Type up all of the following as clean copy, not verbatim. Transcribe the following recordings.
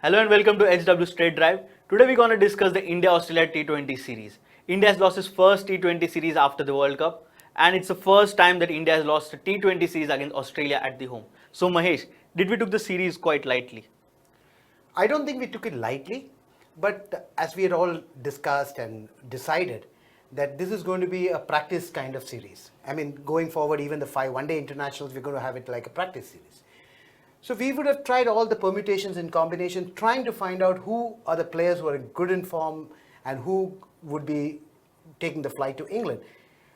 Hello and welcome to HW Straight Drive. Today we're going to discuss the India-Australia T20 series. India has lost its first T20 series after the World Cup, and it's the first time that India has lost a T20 series against Australia at the home. So Mahesh, did we took the series quite lightly? I don't think we took it lightly, but as we had all discussed and decided that this is going to be a practice kind of series. I mean, going forward, even the 5 one-day internationals, we're going to have it like a practice series. So we would have tried all the permutations and combinations, trying to find out who are the players who are in good in form and who would be taking the flight to England.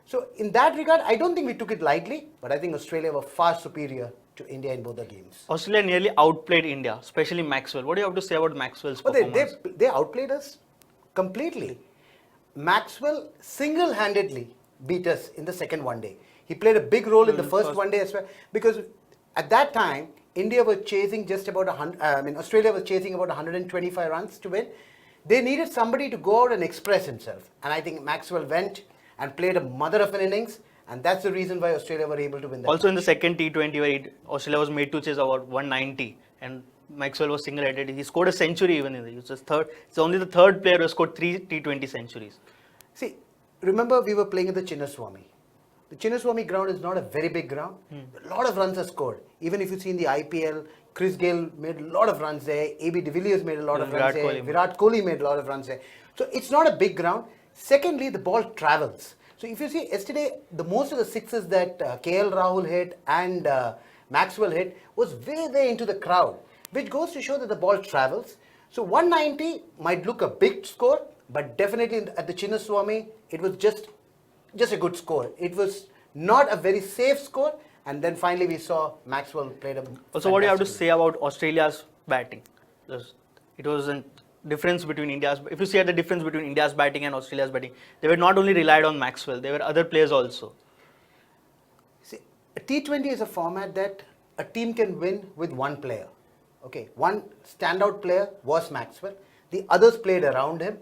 So in that regard, I don't think we took it lightly, but I think Australia were far superior to India in both the games. Australia nearly outplayed India, especially Maxwell. What do you have to say about Maxwell's But performance? they outplayed us completely. Maxwell single-handedly beat us in the second one day. He played a big role in the first one day as well, because at that time India was chasing just about Australia was chasing about 125 runs to win. They needed somebody to go out and express himself, and I think Maxwell went and played a mother of an innings, and that's the reason why Australia were able to win that Also in match. the second T20 where Australia was made to chase about 190 and Maxwell was single-headed. He scored a century even in the third. It's only the third player who scored 3 T20 centuries. See, remember we were playing at the Chinnaswamy. The Chinnaswamy ground is not a very big ground. A lot of runs are scored. Even if you see in the IPL, Chris Gayle made a lot of runs there. AB de Villiers made a lot of runs there. Virat Kohli made a lot of runs there. So it's not a big ground. Secondly, the ball travels. So if you see yesterday, the most of the sixes that KL Rahul hit and Maxwell hit was way into the crowd, which goes to show that the ball travels. So 190 might look a big score, but definitely at the Chinnaswamy, it was just a good score. It was not a very safe score, and then finally we saw Maxwell played a. Also, what do you have to say about Australia's batting? It was a difference between India's. If you see the difference between India's batting and Australia's batting, they were not only relied on Maxwell, there were other players also. See, a T20 is a format that a team can win with one player. Okay, one standout player was Maxwell. The others played around him.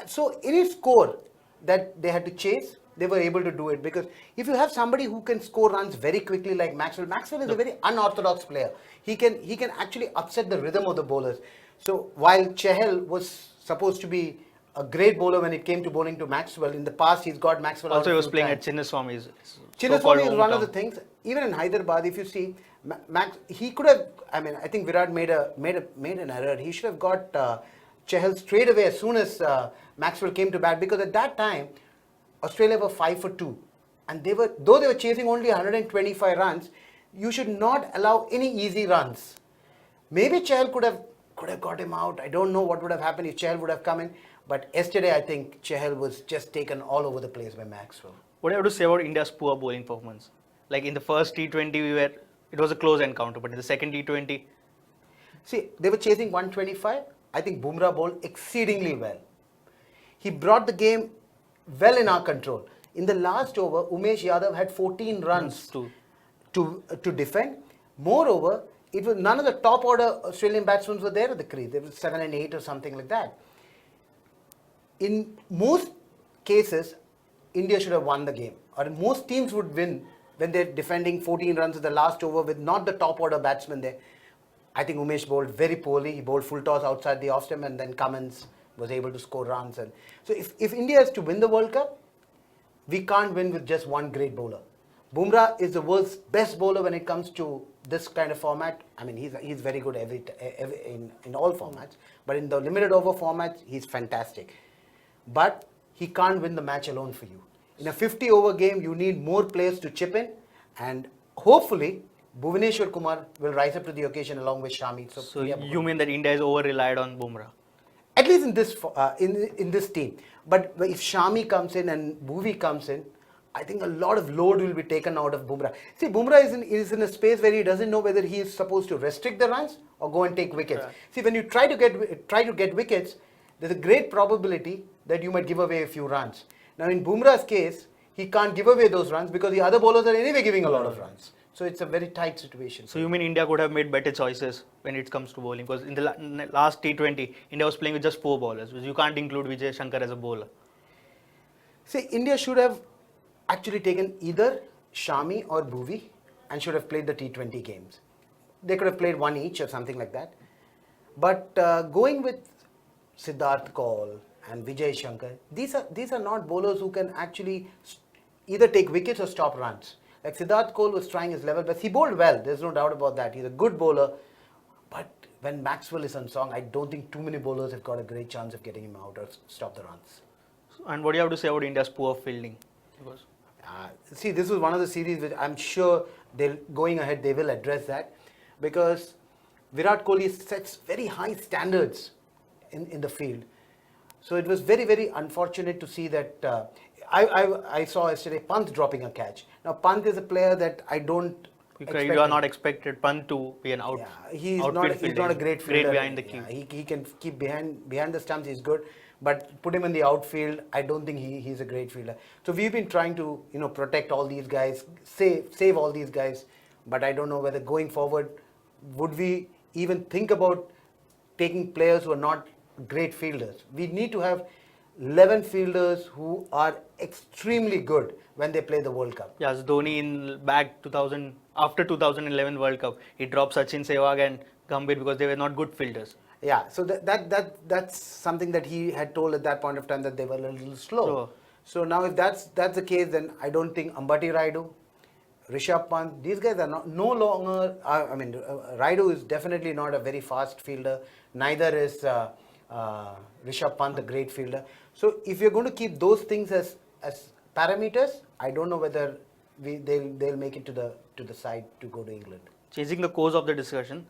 So any score that they had to chase, they were able to do it, because if you have somebody who can score runs very quickly like Maxwell is a very unorthodox player. He can actually upset the rhythm of the bowlers. So while Chahal was supposed to be a great bowler when it came to bowling to Maxwell, in the past he's got Maxwell. Also, he was playing at Chinnaswamy. Chinnaswamy is one of the things. Even in Hyderabad, if you see, he could have. I mean, I think Virat made an error. He should have got Chahal straight away as soon as Maxwell came to bat, because at that time Australia were 5 for 2, and though they were chasing only 125 runs, you should not allow any easy runs. Maybe Chahal could have got him out. I don't know what would have happened if Chahal would have come in, but yesterday I think Chahal was just taken all over the place by Maxwell. What do you have to say about India's poor bowling performance? Like in the first T20, it was a close encounter, but in the second T20, see, they were chasing 125. I think Bumrah bowled exceedingly well. He brought the game well in our control. In the last over, Umesh Yadav had 14 runs to defend. Moreover, it was none of the top order Australian batsmen were there at the crease. There was 7 and 8 or something like that. In most cases, India should have won the game, or most teams would win when they're defending 14 runs at the last over with not the top order batsman there. I think Umesh bowled very poorly. He bowled full toss outside the off stump, and then Cummins was able to score runs. And so if India is to win the World Cup, we can't win with just one great bowler. Bumrah is the world's best bowler when it comes to this kind of format. I mean, he's very good in all formats, but in the limited over formats, he's fantastic. But he can't win the match alone for you. In a 50 over game, you need more players to chip in, and hopefully Bhuvaneshwar Kumar will rise up to the occasion along with Shami. So you mean that India is over-relied on Bumrah? At least in this team. But if Shami comes in and Bhuvi comes in, I think a lot of load will be taken out of Bumrah. See, Bumrah is in a space where he doesn't know whether he is supposed to restrict the runs or go and take wickets. Yeah. See, when you try to get wickets, there's a great probability that you might give away a few runs. Now, in Bumrah's case, he can't give away those runs because the other bowlers are anyway giving a lot of runs. So it's a very tight situation. So you mean India could have made better choices when it comes to bowling? Because in the last T20, India was playing with just 4 bowlers, which you can't include Vijay Shankar as a bowler. See, India should have actually taken either Shami or Bhuvi and should have played the T20 games. They could have played one each or something like that. But going with Siddharth Kaul and Vijay Shankar, these are not bowlers who can actually either take wickets or stop runs. Like Siddharth Kaul was trying his level best. He bowled well, there's no doubt about that. He's a good bowler. But when Maxwell is on song, I don't think too many bowlers have got a great chance of getting him out or stop the runs. And what do you have to say about India's poor fielding? Because See, this was one of the series which I'm sure going ahead they will address that, because Virat Kohli sets very high standards in the field. So it was very, very unfortunate to see that. I saw yesterday Pant dropping a catch. Now Pant is a player that I don't. you are not expected Pant to be an out. Yeah, he's outfield not a great fielder. Great behind the key. Yeah, he can keep behind the stumps. He's good, but put him in the outfield, I don't think he's a great fielder. So we've been trying to protect all these guys, save all these guys, but I don't know whether going forward would we even think about taking players who are not great fielders. We need to have 11 fielders who are extremely good when they play the World Cup. Yes, Dhoni after 2011 World Cup, he dropped Sachin, Sehwag and Gambhir because they were not good fielders. Yeah, so that's something that he had told at that point of time, that they were a little slow. So now if that's the case, then I don't think Ambati Rayudu, Rishabh Pant, these guys are no longer. Rayudu is definitely not a very fast fielder. Neither is Rishabh Pant a great fielder. So if you're going to keep those things as parameters, I don't know whether they'll make it to the side to go to England. Changing the course of the discussion,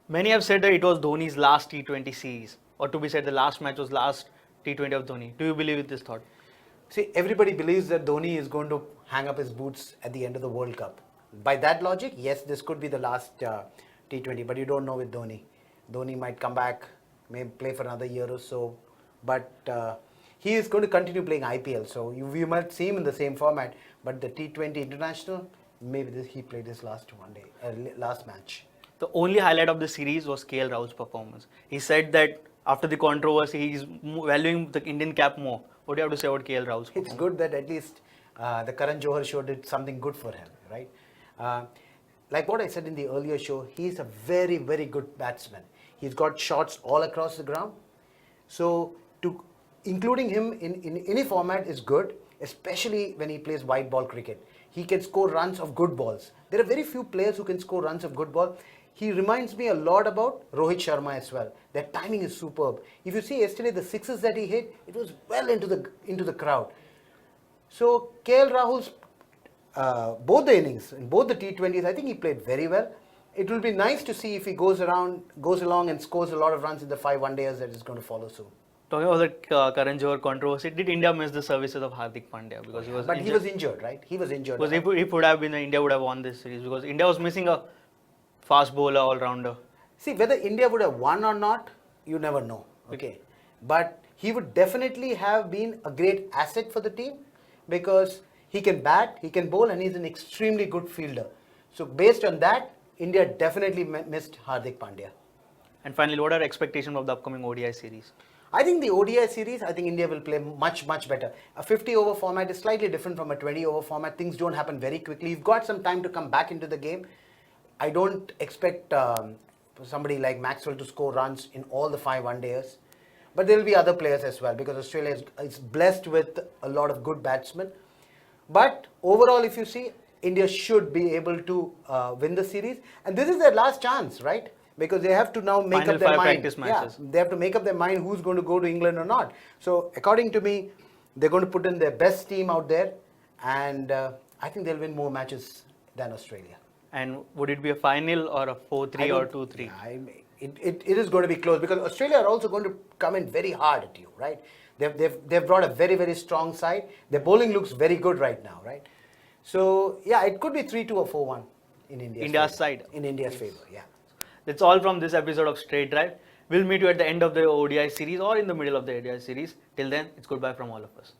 many have said that it was Dhoni's last T20 series, or to be said the last match was last T20 of Dhoni. Do you believe in this thought? See, everybody believes that Dhoni is going to hang up his boots at the end of the World Cup. By that logic, yes, this could be the last T20, but you don't know with Dhoni. Dhoni might come back, may play for another year or so, but he is going to continue playing IPL, so you might see him in the same format, but the T20 International, maybe he played his last match. The only highlight of the series was KL Rahul's performance. He said that after the controversy, he's valuing the Indian cap more. What do you have to say about KL Rahul's performance? It's good that at least the Karan Johar show did something good for him, right? Like what I said in the earlier show, he's a very, very good batsman. He's got shots all across the ground. So including him in any format is good, especially when he plays white ball cricket. He can score runs of good balls. There are very few players who can score runs of good ball. He reminds me a lot about Rohit Sharma as well. Their timing is superb. If you see yesterday the sixes that he hit, it was well into the crowd. So KL Rahul's both the innings in both the T20s, I think he played very well. It will be nice to see if he goes along and scores a lot of runs in the 5 one-dayers that is going to follow soon. Talking about the Karan Johar controversy, did India miss the services of Hardik Pandya because he was injured? He was injured, right? He was injured. Because if it would have been, India would have won this series because India was missing a fast bowler all-rounder. See, whether India would have won or not, you never know. Okay. But he would definitely have been a great asset for the team because he can bat, he can bowl, and he's an extremely good fielder. So based on that, India definitely missed Hardik Pandya. And finally, what are expectations of the upcoming ODI series? I think the ODI series, I think India will play much, much better. A 50-over format is slightly different from a 20-over format. Things don't happen very quickly. You've got some time to come back into the game. I don't expect somebody like Maxwell to score runs in all the 5 one-dayers. But there will be other players as well because Australia is blessed with a lot of good batsmen. But overall, if you see, India should be able to win the series. And this is their last chance, right? Because they have to now make up their mind. Yeah, they have to make up their mind who's going to go to England or not. So according to me, they're going to put in their best team out there. And I think they'll win more matches than Australia. And would it be a final or a 4-3 or 2-3? Yeah, it is going to be close because Australia are also going to come in very hard at you, right? They've brought a very, very strong side. Their bowling looks very good right now, right? So yeah, it could be 3-2 or 4-1 in India's side. In India's favor, yeah. That's all from this episode of Straight Drive. We'll meet you at the end of the ODI series or in the middle of the ODI series. Till then, it's goodbye from all of us.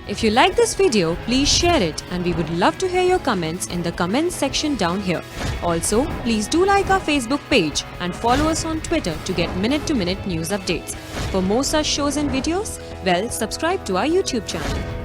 If you like this video, please share it and we would love to hear your comments in the comments section down here. Also, please do like our Facebook page and follow us on Twitter to get minute-to-minute news updates. For more such shows and videos, subscribe to our YouTube channel.